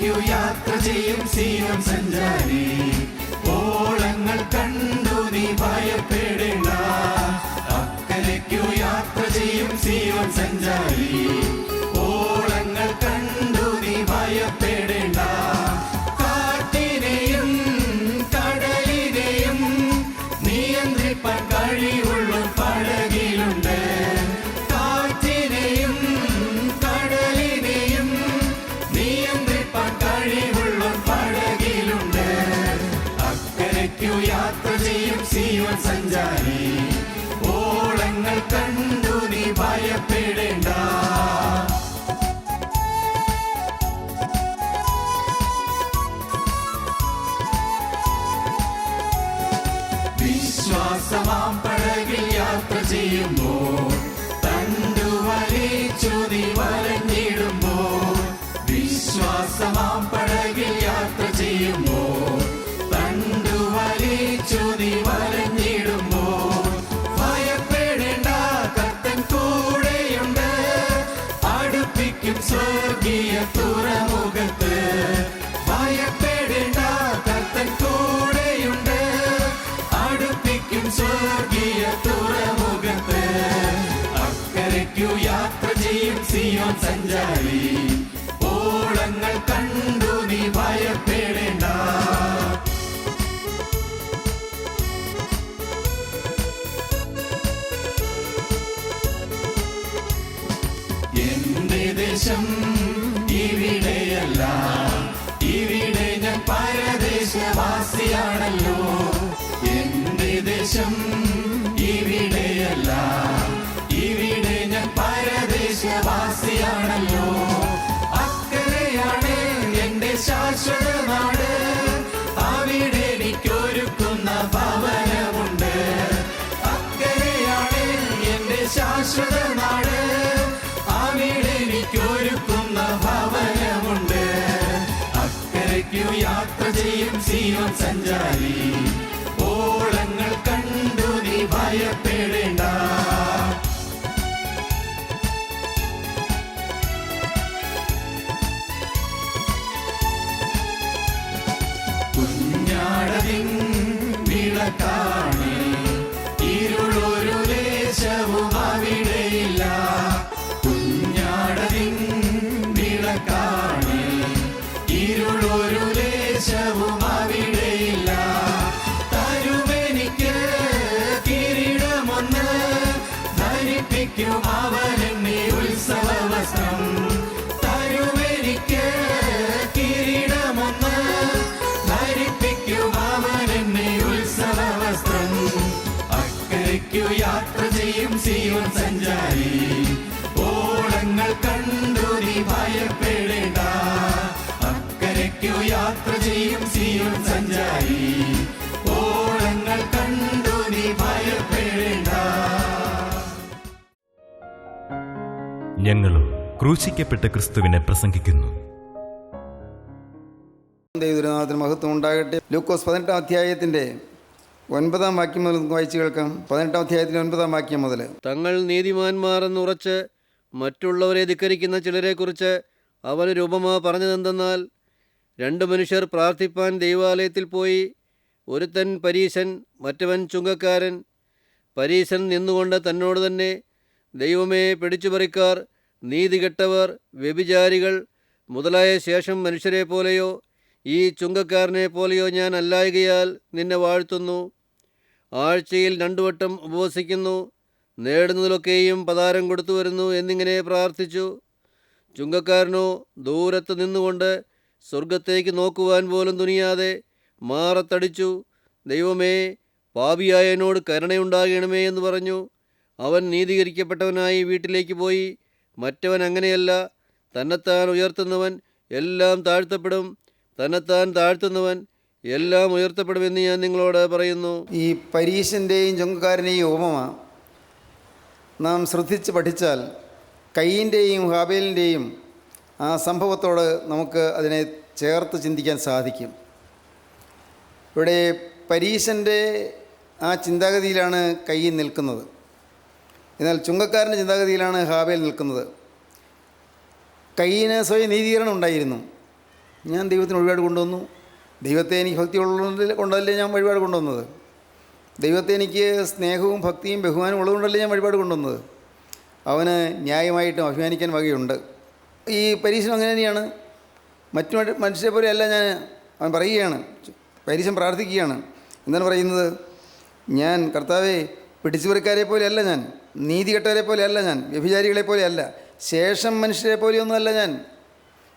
അക്കരയ്ക്കു യാത്ര ചെയ്യും സീയോൻ സഞ്ചാരി, ഓളങ്ങൾ കണ്ടു നീ ഭയപ്പെടേണ്ട. അക്കരയ്ക്കു യാത്ര ചെയ്യും സീയോൻ സഞ്ചാരി, ഓളങ്ങൾ കണ്ടു നീ ഭയപ്പെടേണ്ട. കാറ്റിനെയും കടലിനെയും നിയന്ത്രിപ്പാൻ കഴിവുള്ള പടകിലുണ്ട്. കാറ്റിനെയും കടലിനെയും നിയന്ത്രിപ്പാൻ കഴിവുള്ള പടകിലുണ്ട്. അക്കരയ്ക്കു യാത്ര ചെയ്യും സീയോൻ സഞ്ചാരി, ഓളങ്ങൾ കണ്ടു നീ ഭയപ്പെടേണ്ട. വിശ്വാസമാം പടകിൽ യാത്ര ചെയ്യുമ്പോൾ തണ്ടു വലിച്ചു നീ വലഞ്ഞിടുമ്പോൾ. വിശ്വാസമാം പടകിൽ യാത്ര ചെയ്യുമ്പോൾ തണ്ടു വലിച്ചു നീ വലഞ്ഞിടുമ്പോൾ. ഭയപ്പെടേണ്ട, കർത്തൻ കൂടെയുണ്ട്, അടുപ്പിക്കും സ്വർഗീയ തുറമുഖത്ത്. ഭയപ്പെടേണ്ട, കർത്തൻ കൂടെയുണ്ട്, അടുപ്പിക്കും സ്വർഗീയ തുറമുഖത്ത്. അക്കരയ്ക്കു യാത്ര ചെയ്യും സീയോൻ സഞ്ചാരി, ഓളങ്ങൾ കണ്ടു നീ ഭയപ്പെടേണ്ട. എന്റെ ദേശം ഇവിടെയല്ല, ഇവിടെ ഞാൻ പരദേശവാസിയാണല്ലോ. എന്റെ ദേശം ഇവിടെയല്ല, ഇവിടെ ഞാൻ പരദേശവാസിയാണല്ലോ. അക്കരയാണ് എന്റെ ശാശ്വത നാട്, അവിടെ എനിക്കൊരുക്കുന്ന ഭവനമുണ്ട്. അക്കരയാണ് എന്റെ ശാശ്വത നാട്, അവിടെ എനിക്കൊരുക്കുന്ന ഭവനമുണ്ട്. അക്കരയ്ക്കു യാത്ര ചെയ്യും സീയോൻ സഞ്ചാരി, ഓളങ്ങൾ കണ്ടു നീ ഭയപ്പെടേണ്ട. കുഞ്ഞാടതിൻ വിളക്കാണ്, ഇരുളൊരു ദേശവും അവിടെയില്ല. കുഞ്ഞാടതിൻ വിളക്കാണ്, ഇരുളൊരു ദേശവും അവിടെയില്ല. തരുമെനിക്ക് കിരീടമൊന്ന്, ധരിപ്പിക്കും അവനെന്നെ ഉത്സവ വസ്ത്രം. തരുമെനിക്ക് കിരീടമൊന്ന്, ധരിപ്പിക്കും അവനെന്നെ ഉത്സവ വസ്ത്രം. അക്കരയ്ക്കു യാത്ര ചെയ്യും സീയോൻ സഞ്ചാരി, ഓളങ്ങൾ കണ്ടു നീ ഭയപ്പെടേണ്ട. അക്കരയ്ക്കു യാത്ര ചെയ്യും സീയോൻ സഞ്ചാരി, ഓളങ്ങൾ കണ്ടു നീ ഭയപ്പെടേണ്ട. ഞങ്ങളും ക്രൂശിക്കപ്പെട്ട ക്രിസ്തുവിനെ പ്രസംഗിക്കുന്നു. ദൈവനാമത്തിന് മഹത്വം ഉണ്ടാകട്ടെ. ലൂക്കോസ് 18-ാം അധ്യായത്തിൻ്റെ 9-ാം വാക്യം മുതൽ വായിച്ചു കേൾക്കാം. 18-ാം അധ്യായത്തിൻ്റെ 9-ാം വാക്യം മുതൽ. തങ്ങൾ നീതിമാന്മാർ എന്നുറച്ച് മറ്റുള്ളവരെ ധിക്കരിക്കുന്ന ചിലരെക്കുറിച്ച് അവനൊരു ഉപമ പറഞ്ഞതെന്തെന്നാൽ, 2 മനുഷ്യർ പ്രാർത്ഥിപ്പാൻ ദൈവാലയത്തിൽ പോയി. ഒരുത്തൻ പരീശൻ, മറ്റവൻ ചുങ്കക്കാരൻ. പരീശൻ നിന്നുകൊണ്ട് തന്നോട് തന്നെ, ദൈവമേ, പിടിച്ചുപറിക്കാർ, നീതികെട്ടവർ, വ്യഭിചാരികൾ മുതലായ ശേഷം മനുഷ്യരെ പോലെയോ ഈ ചുങ്കക്കാരനെ പോലെയോ ഞാൻ അല്ലായകയാൽ നിന്നെ വാഴ്ത്തുന്നു. ആഴ്ചയിൽ 2 വട്ടം ഉപവസിക്കുന്നു, നേടുന്നതിലൊക്കെയും പതാരം കൊടുത്തു വരുന്നു എന്നിങ്ങനെ പ്രാർത്ഥിച്ചു. ചുങ്കക്കാരനോ ദൂരത്ത് നിന്നുകൊണ്ട് സ്വർഗത്തേക്ക് നോക്കുവാൻ പോലും തുനിയാതെ മാറത്തടിച്ചു, ദൈവമേ, പാപിയായ എന്നോട് കരുണയുണ്ടാകണമേ എന്ന് പറഞ്ഞു. അവൻ നീതീകരിക്കപ്പെട്ടവനായി വീട്ടിലേക്ക് പോയി. മറ്റവൻ അങ്ങനെയല്ല, തന്നെത്താൻ ഉയർത്തുന്നവൻ എല്ലാം താഴ്ത്തപ്പെടും, തന്നെത്താൻ താഴ്ത്തുന്നവൻ എല്ലാം ഉയർത്തപ്പെടുമെന്ന് ഞാൻ നിങ്ങളോട് പറയുന്നു. ഈ പരീശൻ്റെയും ചുങ്കക്കാരനെയും ഉപമ നാം ശ്രദ്ധിച്ച് പഠിച്ചാൽ കയീൻ്റെയും ഹാബേലിൻ്റെയും ആ സംഭവത്തോട് നമുക്ക് അതിനെ ചേർത്ത് ചിന്തിക്കാൻ സാധിക്കും. ഇവിടെ പരീശൻ്റെ ആ ചിന്താഗതിയിലാണ് കയീൻ നിൽക്കുന്നത്, എന്നാൽ ചുങ്കക്കാരൻ്റെ ചിന്താഗതിയിലാണ് ഹാബേൽ നിൽക്കുന്നത്. കയീന് സ്വയം നീതീകരണം ഉണ്ടായിരുന്നു, ഞാൻ ദൈവത്തിന് വഴിപാട് കൊണ്ടുവന്നു. ദൈവത്തെ എനിക്ക് ഭക്തിയുള്ളത് കൊണ്ടല്ലേ ഞാൻ വഴിപാട് കൊണ്ടുവന്നത്. ദൈവത്തെ എനിക്ക് സ്നേഹവും ഭക്തിയും ബഹുമാനവും ഉള്ളതുകൊണ്ടല്ലേ ഞാൻ വഴിപാട് കൊണ്ടുവന്നത്. അവന് ന്യായമായിട്ടും അഭിമാനിക്കാൻ വകയുണ്ട്. ഈ പരീക്ഷണം അങ്ങനെ തന്നെയാണ്. മറ്റു മനുഷ്യരെ പോലെയല്ല ഞാൻ. അവൻ പറയുകയാണ്, പരീക്ഷം പ്രാർത്ഥിക്കുകയാണ്. എന്താണ് പറയുന്നത്? ഞാൻ കർത്താവെ, പിടിച്ചുപറിക്കാരെ പോലെയല്ല ഞാൻ, നീതികെട്ടവരെ പോലെയല്ല ഞാൻ, വ്യഭിചാരികളെ പോലെയല്ല, ശേഷം മനുഷ്യരെ പോലെയൊന്നുമല്ല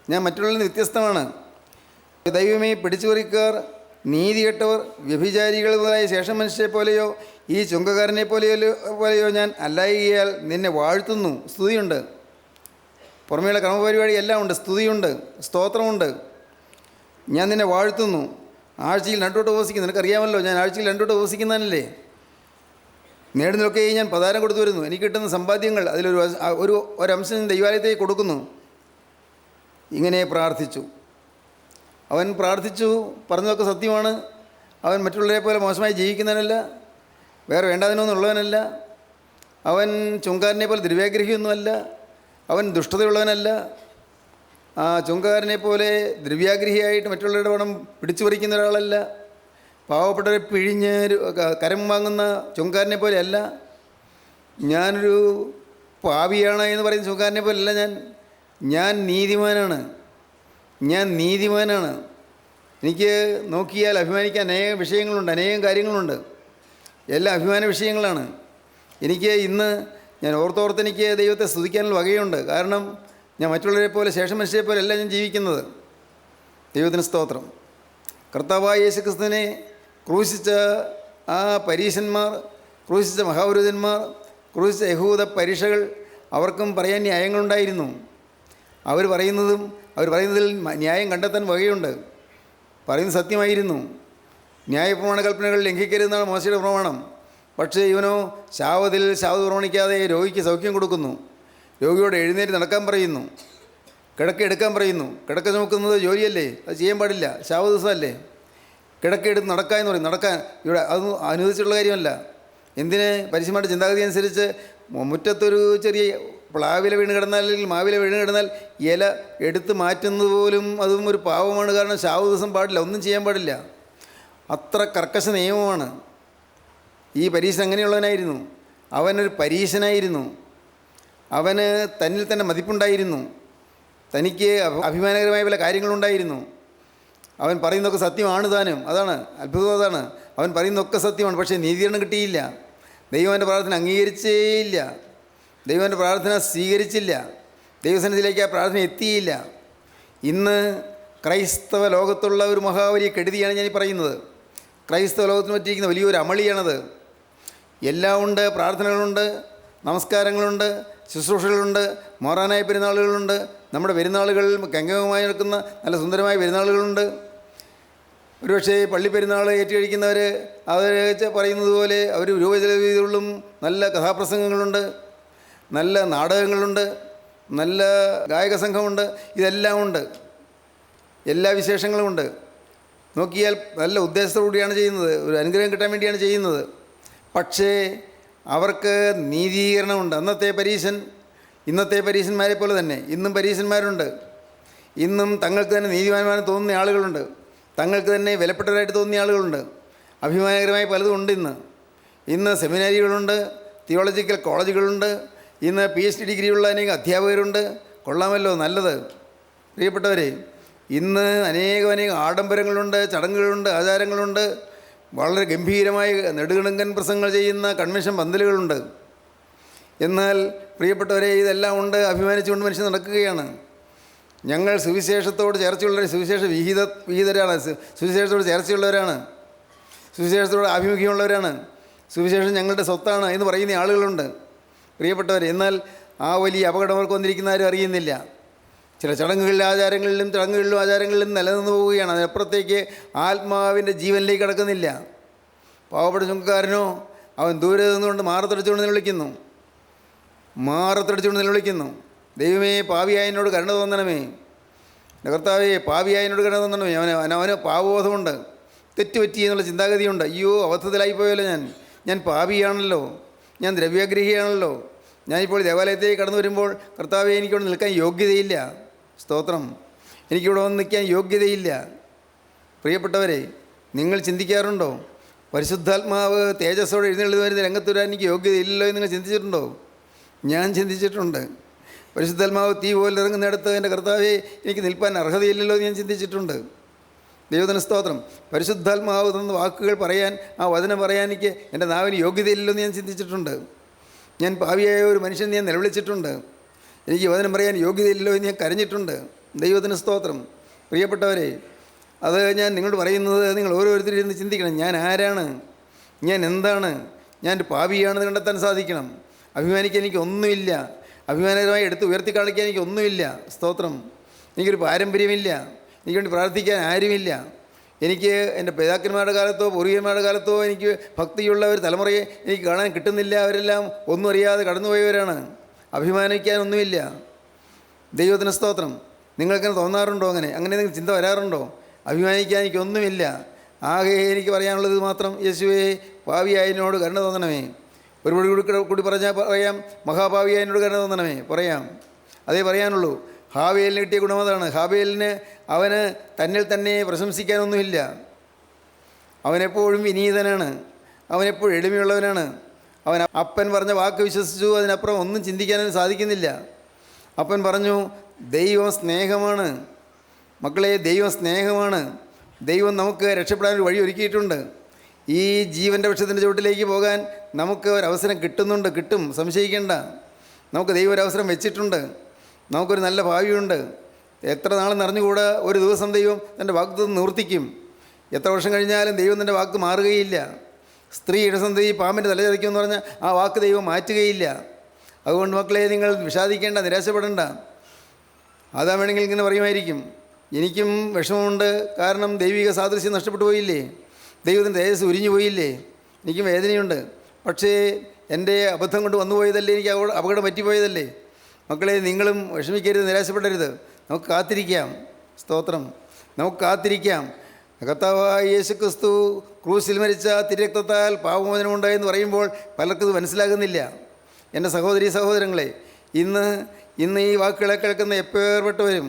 ഞാൻ മറ്റുള്ളവരിൽ നിന്ന് വ്യത്യസ്തമാണ്. ദൈവമേ, പിടിച്ചുപറിക്കാർ, നീതികെട്ടവർ, വ്യഭിചാരികൾ മുതലായ ശേഷം മനുഷ്യരെ പോലെയോ ഈ ചുങ്കക്കാരനെ പോലെയോ ഞാൻ അല്ലായികയാൽ നിന്നെ വാഴ്ത്തുന്നു. സ്തുതിയുണ്ട്, പുറമേയുള്ള ക്രമപരിപാടി എല്ലാം ഉണ്ട്, സ്തുതിയുണ്ട്, സ്തോത്രമുണ്ട്. ഞാൻ നിന്നെ വാഴ്ത്തുന്നു. ആഴ്ചയിൽ 2 വട്ടം ഉപവസിക്കുന്നു. നിനക്കറിയാമല്ലോ, ഞാൻ ആഴ്ചയിൽ 2 വട്ടം ഉപവസിക്കുന്നതല്ലേ. നേടുന്നതൊക്കെ ഞാൻ പതാരം കൊടുത്തു വരുന്നു. എനിക്ക് കിട്ടുന്ന സമ്പാദ്യങ്ങൾ ഒരംശം ദൈവാലയത്തേക്ക് കൊടുക്കുന്നു. ഇങ്ങനെ പ്രാർത്ഥിച്ചു. അവൻ പ്രാർത്ഥിച്ചു, പറഞ്ഞതൊക്കെ സത്യമാണ്. അവൻ മറ്റുള്ളവരെ പോലെ മോശമായി ജീവിക്കുന്നവനല്ല, വേറെ വേണ്ടാതിനൊന്നുള്ളവനല്ല. അവൻ ചുങ്കാരനെ പോലെ ദ്രവ്യാഗ്രഹിയൊന്നുമല്ല, അവൻ ദുഷ്ടതയുള്ളവനല്ല. ആ ചുങ്കക്കാരനെ പോലെ ദ്രവ്യാഗ്രഹിയായിട്ട് മറ്റുള്ളവരുടെ പണം പിടിച്ചു പറിക്കുന്ന ഒരാളല്ല. പാവപ്പെട്ടവരെ പിഴിഞ്ഞ് കരം വാങ്ങുന്ന ചുങ്കക്കാരനെ പോലെയല്ല. ഞാനൊരു പാപിയാണ് എന്ന് പറയുന്ന ചുങ്കക്കാരനെ പോലെയല്ല ഞാൻ നീതിമാനാണ്. എനിക്ക് നോക്കിയാൽ അഭിമാനിക്കാൻ അനേകം വിഷയങ്ങളുണ്ട്, അനേകം കാര്യങ്ങളുണ്ട്. എല്ലാം അഭിമാന വിഷയങ്ങളാണ്. എനിക്ക് ഇന്ന് ഞാൻ ഓർത്തെനിക്ക് ദൈവത്തെ സ്തുതിക്കാനുള്ള വകയുണ്ട്. കാരണം ഞാൻ മറ്റുള്ളവരെ പോലെ ശേഷം മനുഷ്യരെ പോലെ അല്ല ഞാൻ ജീവിക്കുന്നത്. ദൈവത്തിന് സ്തോത്രം. കർത്താവായ യേശുക്രിസ്തുവിനെ ക്രൂശിച്ച ആ പരീശന്മാർ, ക്രൂശിച്ച മഹാപുരോഹിതന്മാർ, ക്രൂശിച്ച യഹൂദ പരീക്ഷകൾ, അവർക്കും പറയാൻ ന്യായങ്ങളുണ്ടായിരുന്നു. അവർ പറയുന്നതിൽ ന്യായം കണ്ടെത്താൻ വകയുണ്ട്. പറയുന്നത് സത്യമായിരുന്നു. ന്യായപ്രമാണ കൽപ്പനകൾ ലംഘിക്കരുതെന്നാണ് മോശയുടെ പ്രമാണം. പക്ഷേ ഇവനോ ശാവതിൽ ശാവത് പ്രമാണിക്കാതെ രോഗിക്ക് സൗഖ്യം കൊടുക്കുന്നു. രോഗിയോട് എഴുന്നേറ്റ് നടക്കാൻ പറയുന്നു, കിടക്ക എടുക്കാൻ പറയുന്നു. കിടക്ക നോക്കുന്നത് ജോലിയല്ലേ, അത് ചെയ്യാൻ പാടില്ല, ശാവ ദിവസമല്ലേ. കിടക്ക എടുത്ത് നടക്കുക എന്ന് പറയും. നടക്കാൻ ഇവിടെ അതൊന്നും അനുവദിച്ചിട്ടുള്ള കാര്യമല്ല. എന്തിന്? പരിശുദ്ധമായിട്ട് ചിന്താഗതി അനുസരിച്ച് മുറ്റത്തൊരു ചെറിയ പ്ലാവില വീണ് കിടന്നാൽ അല്ലെങ്കിൽ മാവില വീണ് കിടന്നാൽ ഇല എടുത്ത് മാറ്റുന്നത് പോലും അതും ഒരു പാവമാണ്. കാരണം ശാവ ദിവസം പാടില്ല, ഒന്നും ചെയ്യാൻ പാടില്ല. അത്ര കർക്കശ നിയമമാണ്. ഈ പരീശൻ അങ്ങനെയുള്ളവനായിരുന്നു. അവനൊരു പരീശനായിരുന്നു. അവന് തന്നിൽ തന്നെ മതിപ്പുണ്ടായിരുന്നു. തനിക്ക് അഭിമാനകരമായ പല കാര്യങ്ങളുണ്ടായിരുന്നു. അവൻ പറയുന്നതൊക്കെ സത്യമാണ് താനും. അതാണ് അത്ഭുതം. അതാണ് അവൻ പറയുന്നതൊക്കെ സത്യമാണ്. പക്ഷേ നീതീകരണം കിട്ടിയില്ല. ദൈവൻ്റെ പ്രാർത്ഥന അംഗീകരിച്ചേയില്ല. ദൈവൻ്റെ പ്രാർത്ഥന സ്വീകരിച്ചില്ല. ദൈവസന്നിധിയിലേക്ക് ആ പ്രാർത്ഥന എത്തിയില്ല. ഇന്ന് ക്രൈസ്തവ ലോകത്തുള്ള ഒരു മഹാവലിയ കെടുതിയാണ് ഞാൻ പറയുന്നത്. ക്രൈസ്തവ ലോകത്തിന് പറ്റിയിരിക്കുന്ന വലിയൊരു അമളിയാണത്. എല്ലാം ഉണ്ട്. പ്രാർത്ഥനകളുണ്ട്, നമസ്കാരങ്ങളുണ്ട്, ശുശ്രൂഷകളുണ്ട്, മോറാനായ പെരുന്നാളുകളുണ്ട്. നമ്മുടെ പെരുന്നാളുകൾ ഗംഗമമായി നടക്കുന്ന നല്ല സുന്ദരമായ പെരുന്നാളുകളുണ്ട്. ഒരുപക്ഷേ പള്ളിപ്പെരുന്നാൾ ഏറ്റുകഴിക്കുന്നവർ അവർ പറയുന്നത് പോലെ അവർ രൂപചലവിധികളും നല്ല കഥാപ്രസംഗങ്ങളുണ്ട്, നല്ല നാടകങ്ങളുണ്ട്, നല്ല ഗായക സംഘമുണ്ട്. ഇതെല്ലാം ഉണ്ട്, എല്ലാ വിശേഷങ്ങളുമുണ്ട്. നോക്കിയാൽ നല്ല ഉദ്ദേശത്തോടുകൂടിയാണ് ചെയ്യുന്നത്, ഒരു അനുഗ്രഹം കിട്ടാൻ വേണ്ടിയാണ് ചെയ്യുന്നത്. പക്ഷേ അവർക്ക് നീതീകരണമുണ്ട്. ഇന്നത്തെ പരീശന്മാരെ പോലെ തന്നെ ഇന്നും പരീശന്മാരുണ്ട്. ഇന്നും തങ്ങൾക്ക് തന്നെ നീതിമാന്മാരെന്ന് തോന്നുന്ന ആളുകളുണ്ട്. തങ്ങൾക്ക് തന്നെ വിലപ്പെട്ടവരായിട്ട് തോന്നിയ ആളുകളുണ്ട്. അഭിമാനകരമായ പലതും ഉണ്ട്. ഇന്ന് സെമിനാരികളുണ്ട്, തിയോളജിക്കൽ കോളേജുകളുണ്ട്, ഇന്ന് PhD ഡിഗ്രിയുള്ള അനേകം അധ്യാപകരുണ്ട്. കൊള്ളാമല്ലോ, നല്ലത്. പ്രിയപ്പെട്ടവരെ, ഇന്ന് അനേകം ആഡംബരങ്ങളുണ്ട്, ചടങ്ങുകളുണ്ട്, ആചാരങ്ങളുണ്ട്. വളരെ ഗംഭീരമായ നെടുകിടങ്കൻ പ്രസംഗങ്ങൾ ചെയ്യുന്ന കൺവെൻഷൻ പന്തലുകളുണ്ട്. എന്നാൽ പ്രിയപ്പെട്ടവരെ, ഇതെല്ലാം ഉണ്ട്. അഭിമാനിച്ചുകൊണ്ട് മനുഷ്യൻ നടക്കുകയാണ്. ഞങ്ങൾ സുവിശേഷത്തോട് ചേർച്ചയുള്ളവർ, സുവിശേഷ വിഹിതരാണ്, സുവിശേഷത്തോട് ചേർച്ചയുള്ളവരാണ്, സുവിശേഷത്തോട് ആഭിമുഖ്യമുള്ളവരാണ്, സുവിശേഷം ഞങ്ങളുടെ സ്വത്താണ് എന്ന് പറയുന്ന ആളുകളുണ്ട്. പ്രിയപ്പെട്ടവർ, എന്നാൽ ആ വലിയ അപകടം അവർക്ക് വന്നിരിക്കുന്ന ആരും അറിയുന്നില്ല. ചില ചടങ്ങുകളിലും ആചാരങ്ങളിലും നിലനിന്ന് പോവുകയാണ്. അതിനപ്പുറത്തേക്ക് ആത്മാവിൻ്റെ ജീവനിലേക്ക് കടക്കുന്നില്ല. പാവപ്പെട്ട ചുങ്കക്കാരനോ അവൻ ദൂരെ നിന്നുകൊണ്ട് മാറത്തടിച്ചുകൊണ്ട് നിലവിളിക്കുന്നു, ദൈവമേ, പാപിയായ എന്നോട് കരുണ തോന്നണമേ, കർത്താവേ, പാപിയായ എന്നോട് കരുണ തോന്നണമേ. അവന് പാപബോധമുണ്ട്, തെറ്റുപറ്റി എന്നുള്ള ചിന്താഗതിയുണ്ട്. അയ്യോ, അബദ്ധത്തിലായിപ്പോയല്ലോ, ഞാൻ പാപിയാണല്ലോ, ഞാൻ ദ്രവ്യാഗ്രഹിയാണല്ലോ, ഞാനിപ്പോൾ ദേവാലയത്തേക്ക് കടന്നു വരുമ്പോൾ കർത്താവേ, എനിക്കവിടെ നിൽക്കാൻ യോഗ്യതയില്ല. സ്തോത്രം. എനിക്കിവിടെ വന്ന് നിൽക്കാൻ യോഗ്യതയില്ല. പ്രിയപ്പെട്ടവരെ, നിങ്ങൾ ചിന്തിക്കാറുണ്ടോ പരിശുദ്ധാത്മാവ് തേജസ്സോടെ എഴുന്നള്ളി വരുന്ന രംഗത്ത് വരാൻ എനിക്ക് യോഗ്യതയില്ലല്ലോ എന്ന് നിങ്ങൾ ചിന്തിച്ചിട്ടുണ്ടോ? ഞാൻ ചിന്തിച്ചിട്ടുണ്ട്. പരിശുദ്ധാത്മാവ് തീ പോലെ ഇറങ്ങുന്നിടത്ത് എൻ്റെ കർത്താവെ എനിക്ക് നിൽപ്പാൻ അർഹതയില്ലല്ലോ എന്ന് ഞാൻ ചിന്തിച്ചിട്ടുണ്ട്. ദൈവത്തിന് സ്തോത്രം. പരിശുദ്ധാത്മാവ് തന്ന വാക്കുകൾ പറയാൻ, ആ വചനം പറയാൻ എനിക്ക് എൻ്റെ നാവിന് യോഗ്യതയില്ലല്ലോ എന്ന് ഞാൻ ചിന്തിച്ചിട്ടുണ്ട്. ഞാൻ പാവിയായ ഒരു മനുഷ്യൻ ഞാൻ നിലവിളിച്ചിട്ടുണ്ട്. എനിക്ക് വചനം പറയാൻ യോഗ്യതയില്ലല്ലോ എന്ന് ഞാൻ കരഞ്ഞിട്ടുണ്ട്. ദൈവത്തിന് സ്തോത്രം. പ്രിയപ്പെട്ടവരെ, അത് ഞാൻ നിങ്ങളോട് പറയുന്നത് നിങ്ങൾ ഓരോരുത്തരും ഇരുന്ന് ചിന്തിക്കണം. ഞാൻ ആരാണ്? ഞാൻ എന്താണ്? ഞാൻ ഒരു പാപിയാണെന്ന് കണ്ടെത്താൻ സാധിക്കണം. അഭിമാനിക്കാൻ എനിക്ക് ഒന്നുമില്ല. അഭിമാനകരമായി എടുത്ത് ഉയർത്തി കാണിക്കാൻ എനിക്ക് ഒന്നുമില്ല. സ്തോത്രം. എനിക്കൊരു പാരമ്പര്യമില്ല. എനിക്ക് വേണ്ടി പ്രാർത്ഥിക്കാൻ ആരുമില്ല. എനിക്ക് എൻ്റെ പിതാക്കന്മാരുടെ കാലത്തോ പൂർവികന്മാരുടെ കാലത്തോ എനിക്ക് ഭക്തിയുള്ള ഒരു തലമുറയെ എനിക്ക് കാണാൻ കിട്ടുന്നില്ല. അവരെല്ലാം ഒന്നും അറിയാതെ കടന്നുപോയവരാണ്. അഭിമാനിക്കാനൊന്നുമില്ല. ദൈവത്തിന് സ്തോത്രം. നിങ്ങൾക്കങ്ങനെ തോന്നാറുണ്ടോ? അങ്ങനെ നിങ്ങൾക്ക് ചിന്ത വരാറുണ്ടോ? അഭിമാനിക്കാൻ എനിക്കൊന്നുമില്ല. ആകെ എനിക്ക് പറയാനുള്ളത് മാത്രം, യേശുവേ, പാവിയായതിനോട് കരുണ തോന്നണമേ. ഒരു കൂടി പറഞ്ഞാൽ പറയാം, മഹാഭാവിയായതിനോട് കരുണ തോന്നണമേ. പറയാം, അതേ പറയാനുള്ളൂ. ഹാബേലിന് കിട്ടിയ ഗുണം അതാണ്. ഹാബേലിന് അവന് തന്നിൽ തന്നെ പ്രശംസിക്കാനൊന്നുമില്ല. അവനെപ്പോഴും വിനീതനാണ്. അവനെപ്പോഴും എളിമയുള്ളവനാണ്. അവൻ അപ്പൻ പറഞ്ഞ വാക്ക് വിശ്വസിച്ചു. അതിനപ്പുറം ഒന്നും ചിന്തിക്കാനും സാധിക്കുന്നില്ല. അപ്പൻ പറഞ്ഞു, ദൈവം സ്നേഹമാണ്. മക്കളെ, ദൈവം സ്നേഹമാണ്. ദൈവം നമുക്ക് രക്ഷപ്പെടാനൊരു വഴി ഒരുക്കിയിട്ടുണ്ട്. ഈ ജീവൻ്റെ വൃക്ഷത്തിൻ്റെ ചുവട്ടിലേക്ക് പോകാൻ നമുക്ക് ഒരവസരം കിട്ടും. സംശയിക്കേണ്ട. നമുക്ക് ദൈവം ഒരവസരം വെച്ചിട്ടുണ്ട്. നമുക്കൊരു നല്ല ഭാവിയുണ്ട്. എത്ര നാളെന്ന് അറിഞ്ഞുകൂടാ, ഒരു ദിവസം ദൈവം തൻ്റെ വാഗ്ദത്തം നിവർത്തിക്കും. എത്ര വർഷം കഴിഞ്ഞാലും ദൈവം തൻ്റെ വാക്ക് മാറുകയില്ല. സ്ത്രീ ഇടസന്ധി പാമ്പിൻ്റെ തല ചതയ്ക്കുമെന്ന് പറഞ്ഞാൽ ആ വാക്ക് ദൈവം മാറ്റുകയില്ല. അതുകൊണ്ട് മക്കളെ, നിങ്ങൾ വിഷാദിക്കേണ്ട, നിരാശപ്പെടേണ്ട. അതാ വേണമെങ്കിൽ ഇങ്ങനെ പറയുമായിരിക്കും, എനിക്കും വിഷമമുണ്ട്, കാരണം ദൈവിക സാദൃശ്യം നഷ്ടപ്പെട്ടു പോയില്ലേ, ദൈവത്തിൻ്റെ തേജസ് ഉരിഞ്ഞു പോയില്ലേ, എനിക്കും വേദനയുണ്ട്. പക്ഷേ എൻ്റെ അബദ്ധം കൊണ്ട് വന്നുപോയതല്ലേ, എനിക്ക് അപകടം പറ്റിപ്പോയതല്ലേ. മക്കളെ, നിങ്ങളും വിഷമിക്കരുത്, നിരാശപ്പെടരുത്. നമുക്ക് കാത്തിരിക്കാം. സ്തോത്രം. നമുക്ക് കാത്തിരിക്കാം. കർത്താവായ യേശു ക്രിസ്തു ക്രൂസിൽ മരിച്ച തിരുരക്തത്താൽ പാപമോചനമുണ്ടായെന്ന് പറയുമ്പോൾ പലർക്കും ഇത് മനസ്സിലാകുന്നില്ല. എൻ്റെ സഹോദരങ്ങളെ, ഇന്ന് ഈ വാക്കുകളെ കേൾക്കുന്ന എപ്പേർപ്പെട്ടവരും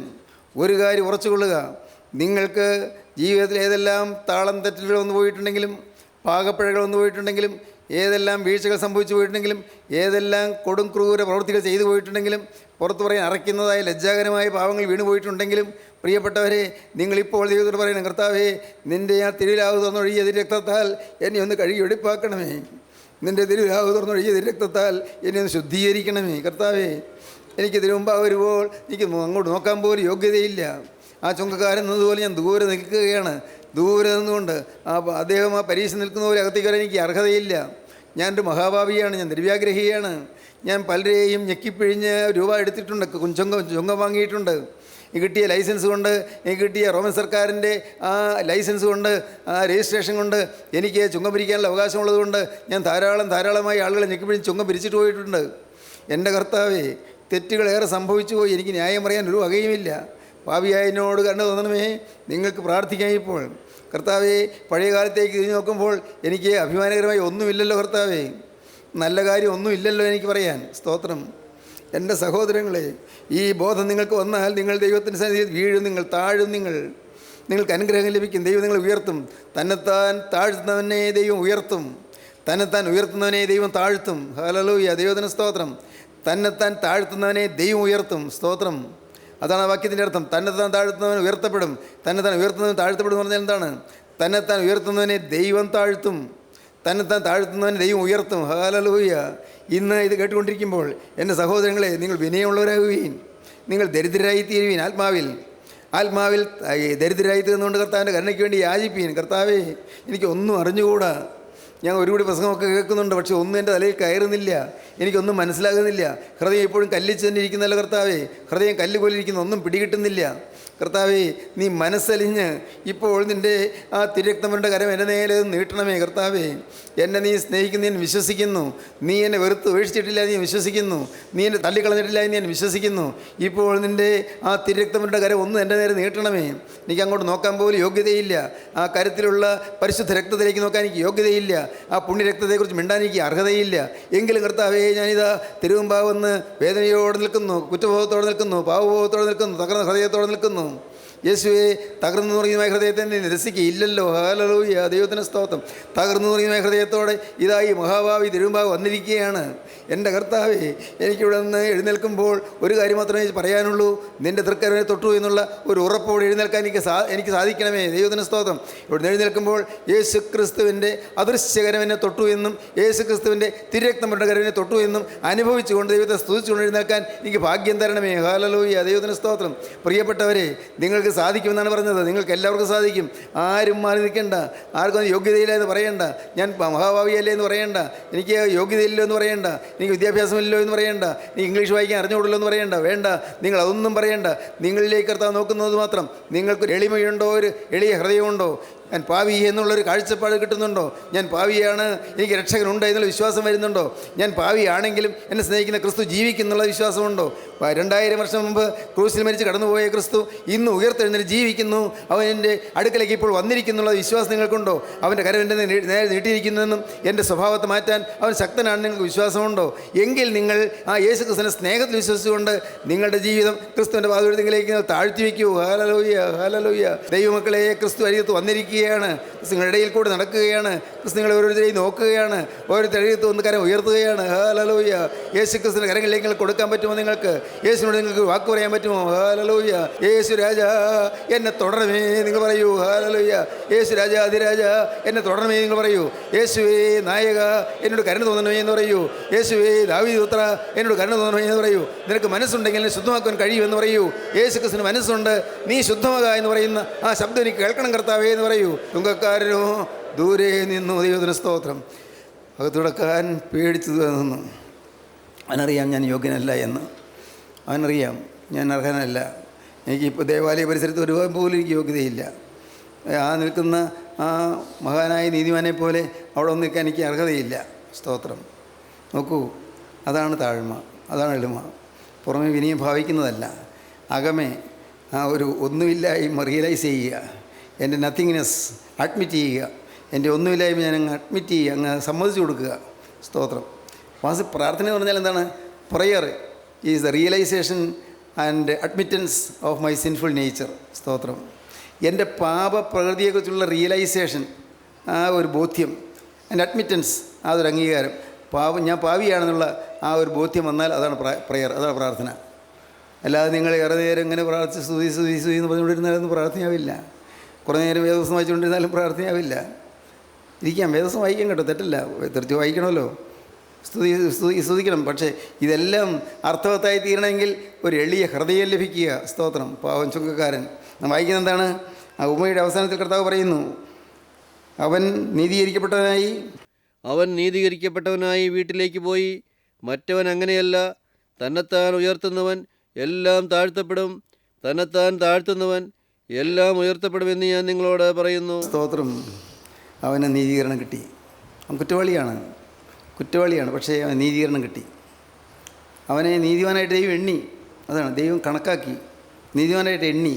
ഒരു കാര്യം ഉറച്ചുകൊള്ളുക. നിങ്ങൾക്ക് ജീവിതത്തിൽ ഏതെല്ലാം താളം തെറ്റുകൾ വന്നു പോയിട്ടുണ്ടെങ്കിലും, പാകപ്പിഴകൾ വന്നു പോയിട്ടുണ്ടെങ്കിലും, ഏതെല്ലാം വീഴ്ചകൾ സംഭവിച്ചു പോയിട്ടുണ്ടെങ്കിലും, ഏതെല്ലാം കൊടും ക്രൂര പ്രവൃത്തികൾ ചെയ്തു പോയിട്ടുണ്ടെങ്കിലും, പുറത്തു പറയാൻ അറയ്ക്കുന്നതായ ലജ്ജാകരമായ പാവങ്ങൾ വീണു പോയിട്ടുണ്ടെങ്കിലും, പ്രിയപ്പെട്ടവരെ, നിങ്ങളിപ്പോൾ ദൈവത്തോട് പറയണം, കർത്താവേ, നിൻ്റെ ആ തിരുവിലാവ് തുറന്നൊഴുകിയ രക്തത്താൽ എന്നെ ഒന്ന് കഴുകി വെടിപ്പാക്കണമേ. നിൻ്റെ തിരുവിലാവ് തുറന്നൊഴുകിയ രക്തത്താൽ എന്നെ ഒന്ന് ശുദ്ധീകരിക്കണമേ. കർത്താവേ, എനിക്ക് ഇതിനു മുമ്പ് വരുമ്പോൾ എനിക്ക് അങ്ങോട്ട് നോക്കാൻ പോലും യോഗ്യതയില്ല. ആ ചുങ്കക്കാരൻ എന്നതുപോലെ ഞാൻ ദൂരെ നിൽക്കുകയാണ്. ദൂരെ നിന്നുകൊണ്ട് അദ്ദേഹം ആ പരീക്ഷ നിൽക്കുന്ന പോലെ അകത്തേക്ക് വരാൻ എനിക്ക് അർഹതയില്ല. ഞാനൊരു മഹാഭാവിയാണ്, ഞാൻ നിർവ്യാഗ്രഹിയാണ്. ഞാൻ പലരെയും ഞെക്കിപ്പിഴിഞ്ഞ് രൂപ എടുത്തിട്ടുണ്ട്, ചുങ്കം വാങ്ങിയിട്ടുണ്ട്. ഈ കിട്ടിയ ലൈസൻസ് കൊണ്ട്, എനിക്ക് കിട്ടിയ റോമൻ സർക്കാരിൻ്റെ ആ ലൈസൻസ് കൊണ്ട്, ആ രജിസ്ട്രേഷൻ കൊണ്ട് എനിക്ക് ചുങ്കം പിരിക്കാനുള്ള അവകാശമുള്ളതുകൊണ്ട് ഞാൻ ധാരാളമായി ആളുകളെ ഞെക്കിപ്പിഴിഞ്ഞ് ചുങ്കം പിരിച്ചിട്ട് പോയിട്ടുണ്ട്. എൻ്റെ കർത്താവേ, തെറ്റുകളേറെ സംഭവിച്ചു പോയി. എനിക്ക് ന്യായം പറയാൻ ഒരു വകയുമില്ല. പാപിയായതിനോട് കരുണ തോന്നണമേ. നിങ്ങൾക്ക് പ്രാർത്ഥിക്കാം ഇപ്പോൾ. കർത്താവേ, പഴയ കാലത്തേക്ക് തിരിഞ്ഞു നോക്കുമ്പോൾ എനിക്ക് അഭിമാനകരമായി ഒന്നുമില്ലല്ലോ കർത്താവേ, നല്ല കാര്യം ഒന്നുമില്ലല്ലോ എനിക്ക് പറയാൻ. സ്തോത്രം. എൻ്റെ സഹോദരങ്ങളെ, ഈ ബോധം നിങ്ങൾക്ക് വന്നാൽ നിങ്ങൾ ദൈവത്തിൻ്റെ സന്നിധിയിൽ വീഴും, നിങ്ങൾ താഴും, നിങ്ങൾക്ക് അനുഗ്രഹം ലഭിക്കും. ദൈവം നിങ്ങളെ ഉയർത്തും. തന്നെത്താൻ താഴ്ത്തുന്നവനെ ദൈവം ഉയർത്തും, തന്നെത്താൻ ഉയർത്തുന്നവനെ ദൈവം താഴ്ത്തും. ഹല്ലേലൂയ, ദൈവത്തിന് സ്തോത്രം. തന്നെത്താൻ താഴ്ത്തുന്നവനെ ദൈവം ഉയർത്തും. സ്തോത്രം. അതാണ് ആ വാക്യത്തിൻ്റെ അർത്ഥം. തന്നെത്താൻ താഴ്ത്തുന്നവൻ ഉയർത്തപ്പെടും. തന്നെത്താൻ ഉയർത്തുന്നവൻ താഴ്ത്തപ്പെടും എന്ന് പറഞ്ഞാൽ എന്താണ്? തന്നെത്താൻ ഉയർത്തുന്നവനെ ദൈവം താഴ്ത്തും, തന്നെത്താൻ താഴ്ത്തുന്നവനെ ദൈവം ഉയർത്തും. ഹല്ലേലൂയ. ഇന്ന് ഇത് കേട്ടുകൊണ്ടിരിക്കുമ്പോൾ എൻ്റെ സഹോദരങ്ങളെ, നിങ്ങൾ വിനയമുള്ളവരാകുകയും നിങ്ങൾ ദരിദ്രരായി തീരുവീൻ. ആത്മാവിൽ ദരിദ്രരായി തീർന്നുകൊണ്ട് കർത്താവിൻ്റെ കരുണയ്ക്ക് വേണ്ടി യാചിപ്പീൻ. കർത്താവേ, എനിക്കൊന്നും അറിഞ്ഞുകൂടാ. ഞാൻ ഒരുപാട് പ്രസംഗമൊക്കെ കേൾക്കുന്നുണ്ട്, പക്ഷെ ഒന്നും എൻ്റെ തലയിൽ കയറുന്നില്ല, എനിക്കൊന്നും മനസ്സിലാകുന്നില്ല. ഹൃദയം ഇപ്പോഴും കല്ലിച്ച് തന്നെ ഇരിക്കുന്നല്ലോ കർത്താവേ, ഹൃദയം കല്ലുപോലിരിക്കുന്ന, ഒന്നും പിടികിട്ടുന്നില്ല. കർത്താവേ, നീ മനസ്സലിഞ്ഞ് ഇപ്പോൾ നിൻ്റെ ആ തിരുരക്തമരുടെ കരം എൻ്റെ നേരെ നീട്ടണമേ. കർത്താവേ, എന്നെ നീ സ്നേഹിക്കുന്നു, ഞാൻ വിശ്വസിക്കുന്നു. നീ എന്നെ വെറുത്ത് ഉപേക്ഷിച്ചിട്ടില്ല എന്ന് ഞാൻ വിശ്വസിക്കുന്നു. നീ എന്നെ തള്ളിക്കളഞ്ഞിട്ടില്ല എന്ന് ഞാൻ വിശ്വസിക്കുന്നു. ഇപ്പോൾ നിൻ്റെ ആ തിരുരക്തമരുടെ കരം ഒന്ന് എൻ്റെ നേരെ നീട്ടണമേ. എനിക്ക് അങ്ങോട്ട് നോക്കാൻ പോലും യോഗ്യതയില്ല. ആ കരത്തിലുള്ള പരിശുദ്ധ രക്തത്തിലേക്ക് നോക്കാൻ എനിക്ക് യോഗ്യതയില്ല. ആ പുണ്യരക്തത്തെക്കുറിച്ച് മിണ്ടാൻ എനിക്ക് അർഹതയില്ല. എങ്കിലും കർത്താവേ, ഞാനിതാ തിരുവമ്പാവെന്ന് വേദനയോടെ നിൽക്കുന്നു, കുറ്റബോധത്തോടെ നിൽക്കുന്നു, പാവബോധത്തോടെ നിൽക്കുന്നു, തകർന്ന ഹൃദയത്തോടെ നിൽക്കുന്നു. യേശുവെ തകർന്നു നുറുങ്ങിയ ഹൃദയത്തെ നീ നിരസിക്കുകയില്ലല്ലോ. ഹല്ലേലൂയ, ദൈവത്തിന് സ്തോത്രം. തകർന്നു നുറുങ്ങിയ ഹൃദയത്തോടെ ഇതായി മഹാഭാവി തിരുമുമ്പാകെ വന്നിരിക്കുകയാണ്. എൻ്റെ കർത്താവേ, എനിക്കിവിടെ നിന്ന് എഴുന്നേൽക്കുമ്പോൾ ഒരു കാര്യം മാത്രമേ പറയാനുള്ളൂ, നിൻ്റെ തൃക്കരവിനെ തൊട്ടു എന്നുള്ള ഒരു ഉറപ്പോടെ എഴുന്നേൽക്കാൻ എനിക്ക് സാധിക്കണമേ. ദൈവത്തിന് സ്തോത്രം. ഇവിടെ എഴുന്നേൽക്കുമ്പോൾ യേശു ക്രിസ്തുവിൻ്റെ അദൃശ്യകരവിനെ തൊട്ടു എന്നും യേശു ക്രിസ്തുവിൻ്റെ തിരുരക്തം പറ്റ കരവിനെ തൊട്ടു എന്നും അനുഭവിച്ചുകൊണ്ട് ദൈവത്തെ സ്തുതിച്ചുകൊണ്ട് എഴുന്നേൽക്കാൻ എനിക്ക് ഭാഗ്യം തരണമേ. ഹല്ലേലൂയ, ദൈവത്തിന് സ്തോത്രം. പ്രിയപ്പെട്ടവരെ, നിങ്ങൾക്ക് സാധിക്കുമെന്നാണ് പറഞ്ഞത്. നിങ്ങൾക്ക് എല്ലാവർക്കും സാധിക്കും. ആരും മാറി നിൽക്കേണ്ട, ആർക്കും യോഗ്യതയില്ല എന്ന് പറയണ്ട, ഞാൻ മഹാഭാവിയല്ലേ എന്ന് പറയണ്ട, എനിക്ക് യോഗ്യതയില്ലോ എന്ന് പറയണ്ട, എനിക്ക് വിദ്യാഭ്യാസമില്ലല്ലോ എന്ന് പറയണ്ട, എനിക്ക് ഇംഗ്ലീഷ് വായിക്കാൻ അറിഞ്ഞുകൂടല്ലോ എന്ന് പറയണ്ട. വേണ്ട, നിങ്ങൾ അതൊന്നും പറയണ്ട. നിങ്ങളിലേക്ക് കർത്താവ് നോക്കുന്നത് മാത്രം. നിങ്ങൾക്കൊരു എളിമയുണ്ടോ, ഒരു എളിയ ഹൃദയമുണ്ടോ? ഞാൻ പാവി എന്നുള്ളൊരു കാഴ്ചപ്പാട് കിട്ടുന്നുണ്ടോ? ഞാൻ പാവിയാണ്, എനിക്ക് രക്ഷകനുണ്ട് എന്നുള്ള വിശ്വാസം വരുന്നുണ്ടോ? ഞാൻ പാവിയാണെങ്കിലും എന്നെ സ്നേഹിക്കുന്ന ക്രിസ്തു ജീവിക്കുന്നുള്ള വിശ്വാസമുണ്ടോ? 2000 വർഷം മുമ്പ് ക്രൂസിൽ മരിച്ച് കടന്നുപോയ ക്രിസ്തു ഇന്ന് ഉയർത്തെഴുന്നേറ്റ് ജീവിക്കുന്നു, അവൻ എൻ്റെ അടുക്കലേക്ക് ഇപ്പോൾ വന്നിരിക്കുന്നുള്ള വിശ്വാസം നിങ്ങൾക്കുണ്ടോ? അവൻ്റെ കരം എൻ്റെ നേരെ നീട്ടിയിരിക്കുന്നതെന്നും എൻ്റെ സ്വഭാവത്തെ മാറ്റാൻ അവൻ ശക്തനാണെന്ന് നിങ്ങൾക്ക് വിശ്വാസമുണ്ടോ? എങ്കിൽ നിങ്ങൾ ആ യേശു ക്രിസ്തുവിനെ സ്നേഹത്തിൽ വിശ്വസിച്ചുകൊണ്ട് നിങ്ങളുടെ ജീവിതം ക്രിസ്തുവിൻ്റെ പാദത്തിലേക്ക് താഴ്ത്തി വയ്ക്കൂ. Hallelujah, hallelujah. ദൈവമക്കളെ, ക്രിസ്തു അരികത്ത് വന്നിരിക്കുകയാണ്. ക്രിസ്തുങ്ങളുടെ ഇടയിൽ കൂടെ നടക്കുകയാണ്. ക്രിസ്തു നിങ്ങളെ ഓരോരുത്തരെയും നോക്കുകയാണ്. ഓരോരുത്തർ അരികത്ത് വന്ന് കരം ഉയർത്തുകയാണ്. ഹല്ലേലൂയ. യേശു ക്രിസ്തുവിൻ്റെ കരങ്ങളിലേക്ക് നിങ്ങൾ കൊടുക്കാൻ പറ്റുമോ? നിങ്ങൾക്ക് യേശുവിനോട് നിങ്ങൾക്ക് വാക്ക് പറയാൻ പറ്റുമോ? ഹല്ലേലൂയ. യേശു രാജാ എന്നെ തുടരണമേ നിങ്ങൾ പറയൂ. ഹല്ലേലൂയ. യേശു രാജാ അതിരാജ എന്നെ തുടരണമേ നിങ്ങൾ പറയൂ. യേശുവേ നായക എന്നോട് കരുണ തോന്നണമേ എന്ന് പറയൂ. യേശുവേ ദാവീദ് പുത്ര എന്നോട് കരുണ തോന്നണമേ എന്ന് പറയൂ. നിനക്ക് മനസ്സുണ്ടെങ്കിൽ എന്നെ ശുദ്ധമാക്കാൻ കഴിയുമെന്ന് പറയൂ. യേശു ക്രിസ്തുവിന് മനസ്സുണ്ട്, നീ ശുദ്ധമാക എന്ന് പറയുന്ന ആ ശബ്ദം എനിക്ക് കേൾക്കണം കർത്താവേ എന്ന് പറയൂ. തുങ്കക്കാരനോ ദൂരെ നിന്നു, ദൈവത്തിന് സ്തോത്രം. അകത്തുടക്കാൻ പേടിച്ചു നിന്നു. അവനറിയാം ഞാൻ യോഗ്യനല്ല എന്ന്. അവനറിയാം ഞാൻ അർഹനല്ല. എനിക്കിപ്പോൾ ദേവാലയ പരിസരത്ത് വരുവാൻ പോലും എനിക്ക് യോഗ്യതയില്ല. ആ നിൽക്കുന്ന ആ മഹാനായ നീതിമാനെ പോലെ അവിടെ ഒന്ന് നിൽക്കാൻ എനിക്ക് അർഹതയില്ല. സ്തോത്രം. നോക്കൂ, അതാണ് താഴ്മ, അതാണ് എളിമ. പുറമെ വിനയം ഭാവിക്കുന്നതല്ല, അകമേ ആ ഒരു ഒന്നുമില്ലായ്മ റിയലൈസ് ചെയ്യുക, എൻ്റെ നത്തിങ്നെസ് അഡ്മിറ്റ് ചെയ്യുക, എൻ്റെ ഒന്നുമില്ലായ്മ ഞാൻ അങ്ങ് അഡ്മിറ്റ് ചെയ്യുക, അങ്ങ് സമ്മതിച്ചു കൊടുക്കുക. സ്തോത്രം. പ്രാർത്ഥന എന്ന് പറഞ്ഞാൽ എന്താണ്? Prayer is the realisation and admittance of my sinful nature. സ്തോത്രം. എൻ്റെ പാപപ്രകൃതിയെക്കുറിച്ചുള്ള റിയലൈസേഷൻ, ആ ഒരു ബോധ്യം, എൻ്റെ അഡ്മിറ്റൻസ്, ആ ഒരു അംഗീകാരം, ഞാൻ പാവിയാണെന്നുള്ള ആ ഒരു ബോധ്യം വന്നാൽ അതാണ് പ്രയർ, അതാണ് പ്രാർത്ഥന. അല്ലാതെ നിങ്ങൾ ഏറെ നേരം ഇങ്ങനെ പ്രാർത്ഥിച്ച് സ്തുതി സ്തുതി സ്തുതി എന്ന് പറഞ്ഞുകൊണ്ടിരുന്നാലൊന്നും പ്രാർത്ഥനയാവില്ല. കുറേ നേരം വേദവസം വായിച്ചുകൊണ്ടിരുന്നാലും പ്രാർത്ഥനയാവില്ല. ഇരിക്കാം, വേദവസം വായിക്കാൻ കേട്ടോ, തെറ്റല്ല, തീർച്ചയായും വായിക്കണമല്ലോ, സ്തുതിക്കണം. പക്ഷേ ഇതെല്ലാം അർത്ഥവത്തായി തീരണമെങ്കിൽ ഒരു എളിയ ഹൃദയം ലഭിക്കുക. സ്തോത്രം. പാവം ചുങ്കക്കാരൻ നാം വായിക്കുന്ന എന്താണ്? ആ ഉപമയുടെ അവസാനത്തിൽ കർത്താവ് പറയുന്നു, അവൻ നീതീകരിക്കപ്പെട്ടവനായി വീട്ടിലേക്ക് പോയി. മറ്റവൻ അങ്ങനെയല്ല, തന്നെത്താൻ ഉയർത്തുന്നവൻ എല്ലാം താഴ്ത്തപ്പെടും, തന്നെത്താൻ താഴ്ത്തുന്നവൻ എല്ലാം ഉയർത്തപ്പെടുമെന്ന് ഞാൻ നിങ്ങളോട് പറയുന്നു. സ്തോത്രം. അവന് നീതീകരണം കിട്ടി. അവൻ കുറ്റവാളിയാണ്, പക്ഷേ അവൻ നീതീകരണം കിട്ടി. അവനെ നീതിമാനായിട്ട് ദൈവം എണ്ണി. അതാണ്, ദൈവം കണക്കാക്കി, നീതിമാനായിട്ട് എണ്ണി.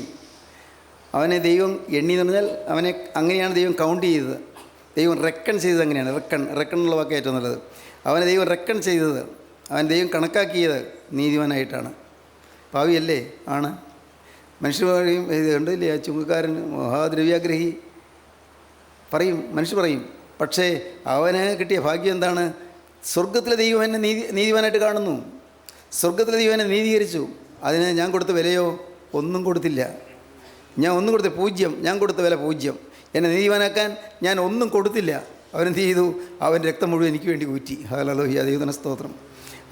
അവനെ ദൈവം എണ്ണി എന്ന് പറഞ്ഞാൽ അവനെ അങ്ങനെയാണ് ദൈവം കൗണ്ട് ചെയ്തത്. ദൈവം റെക്കൺ ചെയ്തത് അങ്ങനെയാണ്. റെക്കൺ എന്നുള്ള വാക്ക് ഏറ്റവും നല്ലത്. അവനെ ദൈവം റെക്കൺ ചെയ്തത്, അവൻ ദൈവം കണക്കാക്കിയത് നീതിമാനായിട്ടാണ്. പാവിയല്ലേ? ആണ്. മനുഷ്യർ പറയും, ഇത് കണ്ടില്ലേ ആ ചുങ്കക്കാരൻ മഹാദ്രവ്യാഗ്രഹി പറയും, മനുഷ്യർ പറയും. പക്ഷേ അവന് കിട്ടിയ ഭാഗ്യം എന്താണ്? സ്വർഗത്തിലെ ദൈവം എന്നെ നീതിമാനായിട്ട് കാണുന്നു. സ്വർഗത്തിലെ ദൈവം എന്നെ നീതീകരിച്ചു. അതിന് ഞാൻ കൊടുത്ത വിലയോ? ഒന്നും കൊടുത്തില്ല. ഞാൻ ഒന്നും കൊടുത്ത 0. ഞാൻ കൊടുത്ത വില 0. എന്നെ നീതിമാനാക്കാൻ ഞാൻ ഒന്നും കൊടുത്തില്ല. അവനെന്ത് ചെയ്തു? അവൻ്റെ രക്തം മുഴുവൻ എനിക്ക് വേണ്ടി ഊറ്റി. ഹല്ലേലൂയ, ദൈവത്തിന് സ്തോത്രം.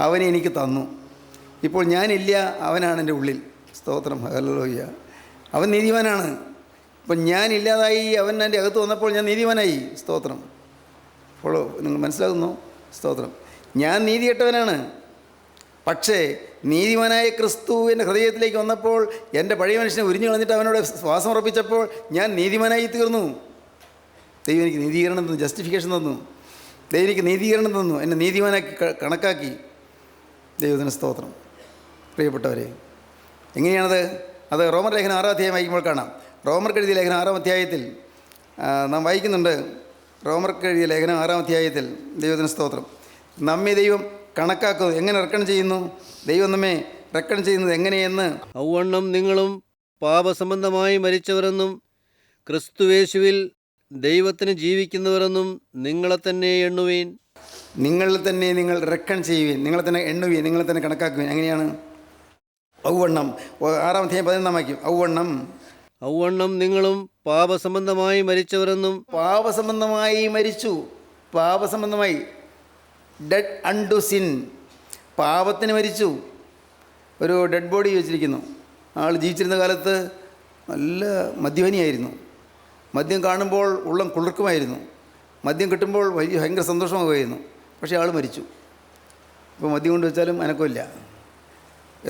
അവനെ എനിക്ക് തന്നു. ഇപ്പോൾ ഞാനില്ല, അവനാണ് എൻ്റെ ഉള്ളിൽ. സ്തോത്രം. ഹല്ലേലൂയ. അവൻ നീതിമാനാണ്. ഇപ്പം ഞാനില്ലാതായി അവൻ എൻ്റെ അകത്ത് വന്നപ്പോൾ ഞാൻ നീതിമാനായി. സ്തോത്രം. അപ്പോൾ നിങ്ങൾ മനസ്സിലാകുന്നു? സ്തോത്രം. ഞാൻ നീതികെട്ടവനാണ്. പക്ഷേ നീതിമാനായ ക്രിസ്തു എൻ്റെ ഹൃദയത്തിലേക്ക് വന്നപ്പോൾ എൻ്റെ പഴയ മനുഷ്യനെ ഉരിഞ്ഞു കളഞ്ഞിട്ട് അവനോട് ശ്വാസം ഉറപ്പിച്ചപ്പോൾ ഞാൻ നീതിമാനായി തീർന്നു. ദൈവം എനിക്ക് നീതീകരണം തന്നു, ജസ്റ്റിഫിക്കേഷൻ തന്നു. ദൈവം എനിക്ക് നീതീകരണം തന്നു, എന്നെ നീതിമാനാക്കി കണക്കാക്കി. ദൈവത്തിന് സ്തോത്രം. പ്രിയപ്പെട്ടവരെ, എങ്ങനെയാണത്? അത് റോമർ ലേഖനം 6-ാം അധ്യായം വായിക്കുമ്പോൾ കാണാം. റോമർക്ക് എഴുതിയ ലേഖനം 6-ാം അധ്യായത്തിൽ നാം വായിക്കുന്നുണ്ട്. റോമർക്ക് എഴുതിയ ലേഖനം 6-ാം അധ്യായത്തിൽ ദൈവത്തിന് സ്തോത്രം. നമ്മെ ദൈവം കണക്കാക്കുന്നു. എങ്ങനെ റെക്കൺ ചെയ്യുന്നു? ദൈവം നമ്മെ റെക്കൺ ചെയ്യുന്നത് എങ്ങനെയെന്ന് ഔവണ്ണം നിങ്ങളും പാപസംബന്ധമായി മരിച്ചവരെന്നും ക്രിസ്തുവേശുവിൽ ദൈവത്തിന് ജീവിക്കുന്നവരെന്നും നിങ്ങളെ തന്നെ എണ്ണുവീൻ. നിങ്ങളിൽ തന്നെ നിങ്ങൾ റെക്കൺ ചെയ്യുവീൻ, നിങ്ങളെ തന്നെ എണ്ണുവീൻ, നിങ്ങളെ തന്നെ കണക്കാക്കുവീൻ. എങ്ങനെയാണ്? ഔവണ്ണം 6-11 വാക്യം. ഔവണ്ണം നിങ്ങളും പാപസംബന്ധമായി മരിച്ചവരെന്നും. പാപസംബന്ധമായി മരിച്ചു. പാപസംബന്ധമായി, ഡെഡ് അൺടു സിൻ, പാപത്തിന് മരിച്ചു. ഒരു ഡെഡ് ബോഡി വെച്ചിരിക്കുന്നു. ആൾ ജീവിച്ചിരുന്ന കാലത്ത് നല്ല മദ്യപാനിയായിരുന്നു. മദ്യം കാണുമ്പോൾ ഉള്ളം കുളിർക്കുമായിരുന്നു. മദ്യം കിട്ടുമ്പോൾ ഭയങ്കര സന്തോഷമാകുമായിരുന്നു. പക്ഷേ ആൾ മരിച്ചു. ഇപ്പോൾ മദ്യം കൊണ്ട് വെച്ചാലും അനക്കമില്ല.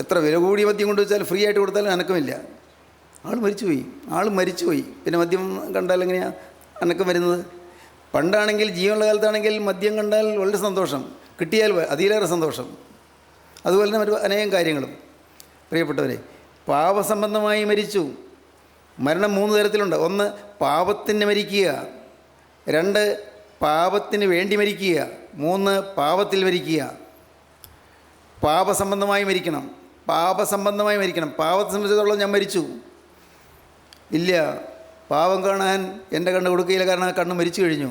എത്ര വില കൂടിയ മദ്യം കൊണ്ട് വെച്ചാലും ഫ്രീ ആയിട്ട് കൊടുത്താലും അനക്കമില്ല. ആൾ മരിച്ചുപോയി. പിന്നെ മദ്യം കണ്ടാൽ എങ്ങനെയാണ് അനക്കം വരുന്നത്? പണ്ടാണെങ്കിൽ, ജീവനുള്ള കാലത്താണെങ്കിൽ മദ്യം കണ്ടാൽ വളരെ സന്തോഷം, കിട്ടിയാൽ അതിലേറെ സന്തോഷം. അതുപോലെ തന്നെ മറ്റു അനേകം കാര്യങ്ങളും. പ്രിയപ്പെട്ടവരെ, പാപസംബന്ധമായി മരിച്ചു. മരണം 3 തരത്തിലുണ്ട്. 1, പാപത്തിന് മരിക്കുക. 2, പാപത്തിന് വേണ്ടി മരിക്കുക. 3, പാപത്തിൽ മരിക്കുക. പാപസംബന്ധമായി മരിക്കണം. പാപത്തെ സംബന്ധിച്ചിടത്തോളം ഞാൻ മരിച്ചു. ഇല്ല, പാപം കാണാൻ എൻ്റെ കണ്ണ് കൊടുക്കുകയില്ല, കാരണം ആ കണ്ണ് മരിച്ചു കഴിഞ്ഞു.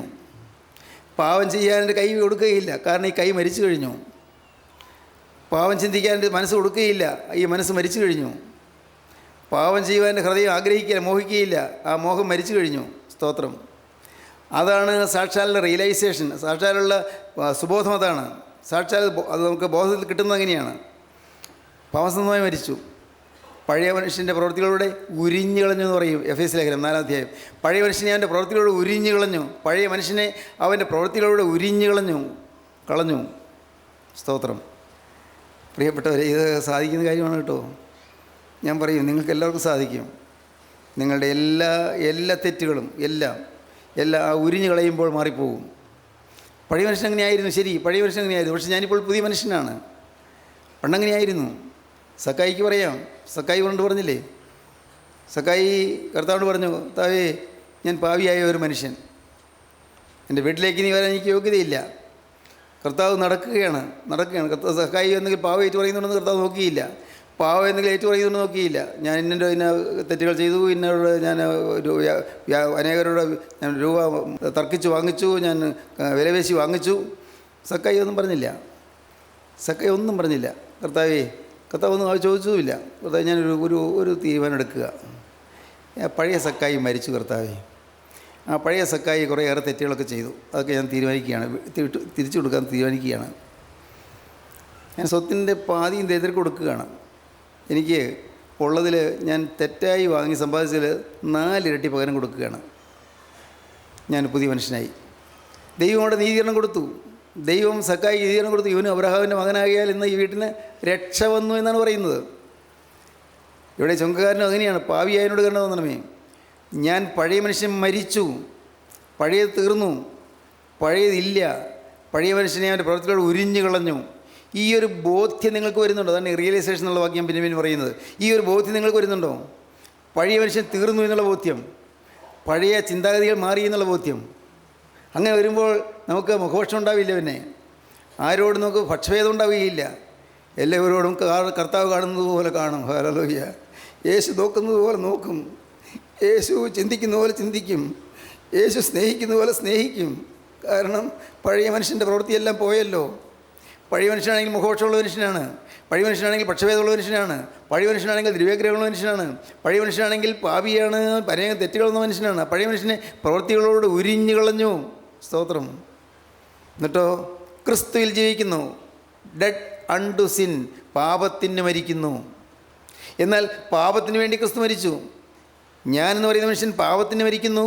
പാപം ചെയ്യാൻ എൻ്റെ കൈ കൊടുക്കുകയില്ല, കാരണം ഈ കൈ മരിച്ചു കഴിഞ്ഞു. പാപം ചിന്തിക്കാൻ എൻ്റെ മനസ്സ് കൊടുക്കുകയില്ല, ഈ മനസ്സ് മരിച്ചു കഴിഞ്ഞു. പാപം ചെയ്യുവാൻ എൻ്റെ ഹൃദയം ആഗ്രഹിക്കുകയില്ല, മോഹിക്കുകയില്ല, ആ മോഹം മരിച്ചു കഴിഞ്ഞു. സ്തോത്രം. അതാണ് സാക്ഷാലുള്ള റിയലൈസേഷൻ, സാക്ഷാലുള്ള സുബോധം. അതാണ് സാക്ഷാൽ. അത് നമുക്ക് ബോധത്തിൽ കിട്ടുന്നത് എങ്ങനെയാണ്? പാപസംബന്ധമായി മരിച്ചു. പഴയ മനുഷ്യൻ്റെ പ്രവൃത്തികളിലൂടെ ഉരിഞ്ഞു കളഞ്ഞു എന്ന് പറയും എഫേസ്യ ലേഖനം 4-ാം അധ്യായം. പഴയ മനുഷ്യനെ അവൻ്റെ പ്രവൃത്തികളിലൂടെ ഉരിഞ്ഞു കളഞ്ഞു. പഴയ മനുഷ്യനെ അവൻ്റെ പ്രവൃത്തികളിലൂടെ ഉരിഞ്ഞു കളഞ്ഞു. സ്തോത്രം. പ്രിയപ്പെട്ടവരെ, ഇത് സാധിക്കുന്ന കാര്യമാണ് കേട്ടോ. ഞാൻ പറയും, നിങ്ങൾക്ക് എല്ലാവർക്കും സാധിക്കും. നിങ്ങളുടെ എല്ലാ തെറ്റുകളും എല്ലാം ആ ഉരിഞ്ഞു കളയുമ്പോൾ മാറിപ്പോകും. പഴയ മനുഷ്യൻ അങ്ങനെയായിരുന്നു. ശരി, പഴയ മനുഷ്യൻ അങ്ങനെയായിരുന്നു. പക്ഷേ ഞാനിപ്പോൾ പുതിയ മനുഷ്യനാണ്. പണ്ടങ്ങനെയായിരുന്നു. സക്കായിക്ക് പറയാം. സക്കായി കൊണ്ട് പറഞ്ഞില്ലേ? സക്കായി കർത്താവിനോട് പറഞ്ഞു, കർത്താവേ, ഞാൻ പാവിയായ ഒരു മനുഷ്യൻ, എൻ്റെ വീട്ടിലേക്ക് നീ വരാൻ എനിക്ക് യോഗ്യതയില്ല. കർത്താവ് നടക്കുകയാണ്. കർത്താവ് സക്കായി എന്തെങ്കിലും പാവം ഏറ്റു പറയുന്നുണ്ടെന്ന് കർത്താവ് നോക്കിയില്ല. പാവം എന്തെങ്കിലും ഏറ്റു പറയുന്നുണ്ടെന്ന് നോക്കിയില്ല. ഞാൻ ഇന്ന തെറ്റുകൾ ചെയ്തു, ഇന്നോട് ഞാൻ അനേകരോട് ഞാൻ രൂപ തർക്കിച്ച് വാങ്ങിച്ചു, ഞാൻ വിലപേശി വാങ്ങിച്ചു. സക്കായി ഒന്നും പറഞ്ഞില്ല. കർത്താവ് ഒന്നും ചോദിച്ചതുമില്ല. കർത്താവ് ഞാൻ ഒരു തീരുമാനം എടുക്കുക. പഴയ സക്കായി മരിച്ചു കർത്താവേ. ആ പഴയ സക്കായി കുറേയേറെ തെറ്റുകളൊക്കെ ചെയ്തു. അതൊക്കെ ഞാൻ തിരിച്ചു കൊടുക്കാൻ തീരുമാനിക്കുകയാണ്. ഞാൻ സ്വത്തിൻ്റെ പാതിയും ദരിദ്രർക്ക് കൊടുക്കുകയാണ്. എനിക്ക് ഉള്ളതിൽ ഞാൻ തെറ്റായി വാങ്ങി സമ്പാദിച്ചതിൽ 4 ഇരട്ടി പകരം കൊടുക്കുകയാണ്. ഞാൻ പുതിയ മനുഷ്യനായി. ദൈവം അവിടെ നീതീകരണം കൊടുത്തു. ദൈവം സക്കായി നീതീകരണം കൊടുത്തു. ഇവനും അബ്രഹാമിൻ്റെ മകനാകിയാൽ ഇന്ന് ഈ വീട്ടിന് രക്ഷ വന്നു എന്നാണ് പറയുന്നത്. ഇവിടെ ചുങ്കക്കാരനും അങ്ങനെയാണ്. പാവിയായതിനോട് കണ്ടു തോന്നണമേ. ഞാൻ പഴയ മനുഷ്യൻ മരിച്ചു, പഴയത് തീർന്നു, പഴയതില്ല, പഴയ മനുഷ്യനെ അവൻ്റെ പ്രവൃത്തികളോട് ഉരിഞ്ഞു കളഞ്ഞു. ഈ ഒരു ബോധ്യം നിങ്ങൾക്ക് വരുന്നുണ്ടോ? അതാണ് റിയലൈസേഷൻ എന്നുള്ള വാക്യം പിന്നെ പറയുന്നത്. ഈ ഒരു ബോധ്യം നിങ്ങൾക്ക് വരുന്നുണ്ടോ? പഴയ മനുഷ്യൻ തീർന്നു എന്നുള്ള ബോധ്യം, പഴയ ചിന്താഗതികൾ മാറി എന്നുള്ള ബോധ്യം. അങ്ങനെ വരുമ്പോൾ നമുക്ക് മുഖപക്ഷം ഉണ്ടാവില്ല. പിന്നെ ആരോടും നമുക്ക് പക്ഷഭേദം ഉണ്ടാവുകയില്ല. എല്ലാവരോടും കർത്താവ് കാണുന്നത് പോലെ കാണും. ഹല്ലേലൂയ. യേശു നോക്കുന്നത് പോലെ നോക്കും. യേശു ചിന്തിക്കുന്ന പോലെ ചിന്തിക്കും. യേശു സ്നേഹിക്കുന്ന പോലെ സ്നേഹിക്കും. കാരണം പഴയ മനുഷ്യൻ്റെ പ്രവൃത്തിയെല്ലാം പോയല്ലോ. പഴയ മനുഷ്യനാണെങ്കിൽ മുഖപക്ഷമുള്ള മനുഷ്യനാണ്. പഴയ മനുഷ്യനാണെങ്കിൽ പക്ഷഭേദമുള്ള മനുഷ്യനാണ്. പഴയ മനുഷ്യനാണെങ്കിൽ ദ്രവ്യാഗ്രഹമുള്ള മനുഷ്യനാണ്. പഴയ മനുഷ്യനാണെങ്കിൽ പാപിയാണ്, അനേകം തെറ്റുകളുള്ള മനുഷ്യനാണ്. പഴയ മനുഷ്യനെ പ്രവൃത്തികളോട് ഉരിഞ്ഞു കളഞ്ഞു. സ്തോത്രം. എന്നിട്ടോ ക്രിസ്തുവിൽ ജീവിക്കുന്നു. ഡെഡ് അൺടു സിൻ, പാപത്തിന് മരിക്കുന്നു. എന്നാൽ പാപത്തിന് വേണ്ടി ക്രിസ്തു മരിച്ചു. ഞാനെന്ന് പറയുന്ന മനുഷ്യൻ പാപത്തിന് മരിക്കുന്നു.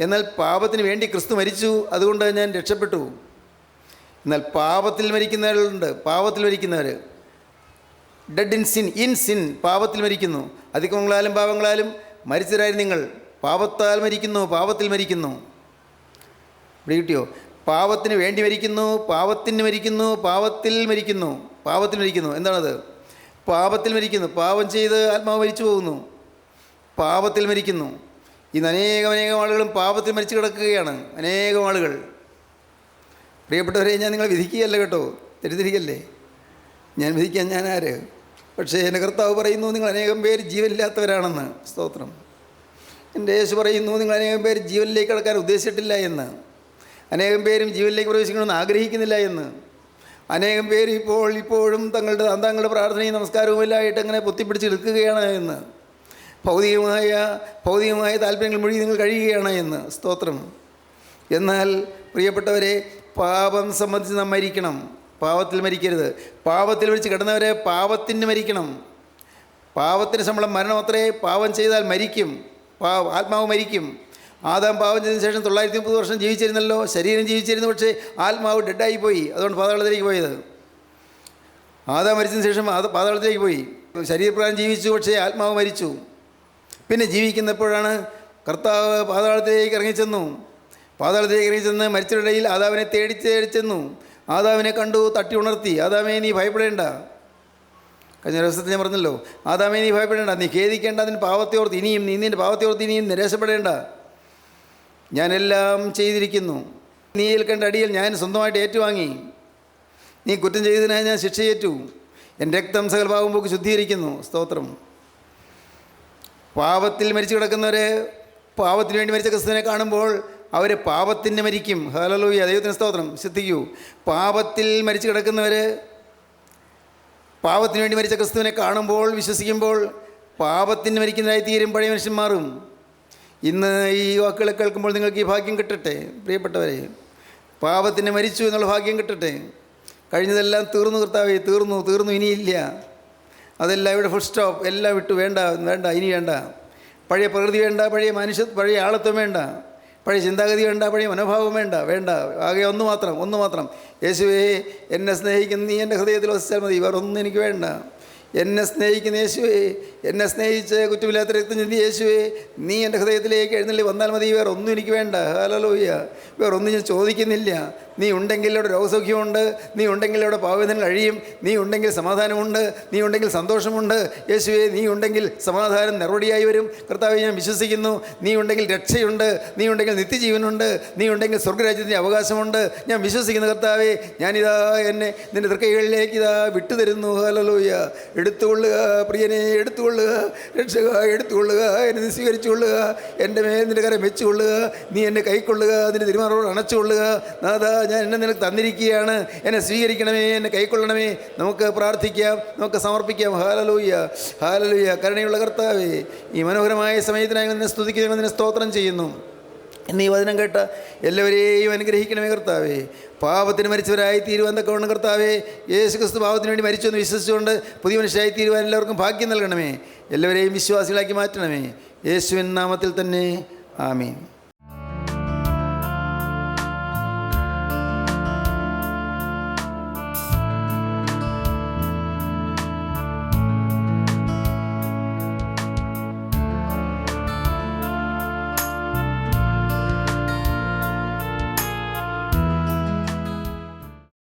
എന്നാൽ പാപത്തിന് വേണ്ടി ക്രിസ്തു മരിച്ചു, അതുകൊണ്ട് ഞാൻ രക്ഷപ്പെട്ടു. എന്നാൽ പാപത്തിൽ മരിക്കുന്നവരുണ്ട്. പാപത്തിൽ മരിക്കുന്നവർ ഡെഡ് ഇൻ സിൻ, പാപത്തിൽ മരിക്കുന്നു. അതിക്രമങ്ങളാലും പാപങ്ങളാലും മരിച്ചവരായി നിങ്ങൾ പാപത്താൽ മരിക്കുന്നു, പാപത്തിൽ മരിക്കുന്നു. ഇവിടെ കിട്ടിയോ? പാപത്തിന് വേണ്ടി മരിക്കുന്നു, പാപത്തിന് മരിക്കുന്നു, പാപത്തിൽ മരിക്കുന്നു. എന്താണത്? പാപത്തിൽ മരിക്കുന്നു. പാപം ചെയ്ത് ആത്മാവ് മരിച്ചു പോകുന്നു, പാപത്തിൽ മരിക്കുന്നു. ഇന്ന് അനേകം ആളുകളും പാപത്തിൽ മരിച്ചു കിടക്കുകയാണ്. അനേകം ആളുകൾ. പ്രിയപ്പെട്ടവരെ, ഞാൻ നിങ്ങളെ വിധിക്കുകയല്ല കേട്ടോ, തെറ്റിദ്ധരിക്കല്ലേ. ഞാൻ വിധിക്കാൻ ഞാൻ ആര്? പക്ഷേ എൻ്റെ കർത്താവ് പറയുന്നു, നിങ്ങൾ അനേകം പേര് ജീവനില്ലാത്തവരാണെന്ന്. സ്തോത്രം. എൻ്റെ യേശു പറയുന്നു, നിങ്ങൾ അനേകം പേര് ജീവനിലേക്ക് കടക്കാൻ ഉദ്ദേശിച്ചിട്ടില്ല എന്ന്. അനേകം പേരും ജീവനിലേക്ക് പ്രവേശിക്കണമെന്ന് ആഗ്രഹിക്കുന്നില്ല എന്ന്. അനേകം പേര് ഇപ്പോഴും തങ്ങളുടെ പ്രാർത്ഥനയും നമസ്കാരവുമെല്ലാമായിട്ട് അങ്ങനെ പൊത്തിപ്പിടിച്ച് എടുക്കുകയാണ് എന്ന്. ഭൗതികമായ താല്പര്യങ്ങൾ മുഴുവൻ നിങ്ങൾ കഴിയുകയാണ് എന്ന്. സ്തോത്രം. എന്നാൽ പ്രിയപ്പെട്ടവരെ, പാപം സംബന്ധിച്ച് നാം മരിക്കണം. പാപത്തിൽ മരിക്കരുത്. പാപത്തിൽ വെച്ച് കിടന്നവരെ പാപത്തിന് മരിക്കണം. പാപത്തിന് ശമ്പളം മരണം അത്രേ. പാപം ചെയ്താൽ മരിക്കും, ആത്മാവ് മരിക്കും. ആദാം പാപം ചെയ്തതിന് ശേഷം 930 വർഷം ജീവിച്ചിരുന്നല്ലോ. ശരീരം ജീവിച്ചിരുന്നു, പക്ഷേ ആത്മാവ് ഡെഡായിപ്പോയി. അതുകൊണ്ട് പാതാളത്തിലേക്ക് പോയത്. ആദാം മരിച്ചതിന് ശേഷം പാതാളത്തിലേക്ക് പോയി. ശരീരപ്രകാരം ജീവിച്ചു, പക്ഷേ ആത്മാവ് മരിച്ചു. പിന്നെ ജീവിക്കുന്നപ്പോഴാണ് കർത്താവ് പാതാളത്തിലേക്ക് ഇറങ്ങിച്ചെന്നു. പാതാളത്തിലേക്ക് ഇറങ്ങിച്ചെന്ന് മരിച്ചവരുടെയിൽ ആദാമിനെ തേടിച്ചെന്നു. ആദാമിനെ കണ്ടു, തട്ടി ഉണർത്തി. ആദാമേ, നീ ഭയപ്പെടേണ്ട. കഴിഞ്ഞ ദിവസത്തിൽ ഞാൻ പറഞ്ഞല്ലോ, ആദാമേ, നീ ഭയപ്പെടേണ്ട, നീ ഖേദിക്കേണ്ട. നിന്റെ പാവത്തെ ഓർത്ത് ഇനിയും നിന്റെ പാവത്തെ ഓർത്ത് ഇനിയും നിരാശപ്പെടേണ്ട. ഞാനെല്ലാം ചെയ്തിരിക്കുന്നു. നീ ഏൽക്കേണ്ട അടിയിൽ ഞാൻ സ്വന്തമായിട്ട് ഏറ്റുവാങ്ങി. നീ കുറ്റം ചെയ്തതിനായി ഞാൻ ശിക്ഷയേറ്റു. എൻ്റെ രക്തം സകല പാപം പോക്ക് ശുദ്ധീകരിക്കുന്നു. സ്തോത്രം. പാപത്തിൽ മരിച്ചു കിടക്കുന്നവരെ, പാപത്തിന് വേണ്ടി മരിച്ച ക്രിസ്തുവിനെ കാണുമ്പോൾ അവർ പാപത്തിന് മരിക്കും. ഹല്ലേലൂയ, ദൈവത്തിന് സ്തോത്രം. ശ്രദ്ധിക്കൂ, പാപത്തിൽ മരിച്ചു കിടക്കുന്നവർ പാപത്തിന് വേണ്ടി മരിച്ച ക്രിസ്തുവിനെ കാണുമ്പോൾ, വിശ്വസിക്കുമ്പോൾ പാപത്തിന് മരിക്കുന്നതായി തീരും. പഴയ മനുഷ്യൻ മാറും. ഇന്ന് ഈ വാക്കുകളെ കേൾക്കുമ്പോൾ നിങ്ങൾക്ക് ഈ ഭാഗ്യം കിട്ടട്ടെ പ്രിയപ്പെട്ടവരെ. പാപത്തിന് മരിച്ചു എന്നുള്ള ഭാഗ്യം കിട്ടട്ടെ. കഴിഞ്ഞതെല്ലാം തീർന്നു കർത്താവേ, തീർന്നു, ഇനിയില്ല. അതെല്ലാം ഇവിടെ ഫുൾ സ്റ്റോപ്പ്. എല്ലാം വിട്ടു. വേണ്ട, ഇനി വേണ്ട. പഴയ പ്രകൃതി വേണ്ട, പഴയ ആളത്വം വേണ്ട, പഴയ ചിന്താഗതി വേണ്ട, പഴയ മനോഭാവം വേണ്ട. ആകെ ഒന്ന് മാത്രം. യേശുവേ, എന്നെ സ്നേഹിക്കുന്ന നീ എൻ്റെ ഹൃദയത്തിൽ വസിച്ചാൽ മതി. വേറൊന്നും എനിക്ക് വേണ്ട. എന്നെ സ്നേഹിക്കുന്ന യേശുവേ, എന്നെ സ്നേഹിച്ച് കുറ്റമില്ലാത്ത രക്തം ചിന്തി യേശുവേ, നീ എൻ്റെ ഹൃദയത്തിലേക്ക് എഴുന്നള്ളി വന്നാൽ മതി. വേറെ ഒന്നും എനിക്ക് വേണ്ട. ഹല്ലേലൂയ. വേറൊന്നും ഞാൻ ചോദിക്കുന്നില്ല. നീ ഉണ്ടെങ്കിൽ ഇവിടെ രോഗസൗഖ്യമുണ്ട്. നീ ഉണ്ടെങ്കിൽ ഇവിടെ പാപവേദനകൾ കഴിയും. നീ ഉണ്ടെങ്കിൽ സമാധാനമുണ്ട്. നീ ഉണ്ടെങ്കിൽ സന്തോഷമുണ്ട്. യേശുവേ, നീ ഉണ്ടെങ്കിൽ സമാധാനം നിറവടിയായി വരും. കർത്താവേ, ഞാൻ വിശ്വസിക്കുന്നു. നീ ഉണ്ടെങ്കിൽ രക്ഷയുണ്ട്. നീ ഉണ്ടെങ്കിൽ നിത്യജീവനുണ്ട്. നീ ഉണ്ടെങ്കിൽ സ്വർഗ്ഗരാജ്യത്തിൻ്റെ അവകാശമുണ്ട്. ഞാൻ വിശ്വസിക്കുന്നു കർത്താവേ. ഞാനിതാ എന്നെ നിൻ്റെ തൃക്കൈകളിലേക്ക് ഇതാ വിട്ടുതരുന്നു. ഹല്ലേലൂയ. എടുത്തുകൊള്ളുക പ്രിയനെ, എടുത്തുകൊള്ളുക. രക്ഷക, എടുത്തുകൊള്ളുക. എന്നെ സ്വീകരിച്ചുകൊള്ളുക. എൻ്റെ മേൽ നിൻ്റെ കരം വെച്ചുകൊള്ളുക. നീ എന്നെ കൈക്കൊള്ളുക. നിൻ്റെ തിരുമാറോട് അണച്ചുകൊള്ളുക. നാഥാ, ഞാൻ എന്നെ നിനക്ക് തന്നിരിക്കുകയാണ്. എന്നെ സ്വീകരിക്കണമേ, എന്നെ കൈക്കൊള്ളണമേ. നമുക്ക് പ്രാർത്ഥിക്കാം, നമുക്ക് സമർപ്പിക്കാം. Hallelujah, hallelujah. കരുണയുള്ള കർത്താവേ, ഈ മനോഹരമായ സമയത്തിനായി നിന്നെ സ്തുതിക്കുന്നു, നിന്നെ സ്തോത്രം ചെയ്യുന്നു. എന്നീ വചനം കേട്ട എല്ലാവരെയും അനുഗ്രഹിക്കണമേ കർത്താവേ. പാപത്തിന് മരിച്ചവരായി തീരുവാൻ തക്കവണ്ണം കർത്താവേ, യേശു ക്രിസ്തു പാപത്തിന് വേണ്ടി മരിച്ചു എന്ന് വിശ്വസിച്ചുകൊണ്ട് പുതിയ മനുഷ്യരായി തീരുവാൻ എല്ലാവർക്കും ഭാഗ്യം നൽകണമേ. എല്ലാവരെയും വിശ്വാസികളാക്കി മാറ്റണമേ. യേശുവിൻ നാമത്തിൽ തന്നെ. ആമീൻ.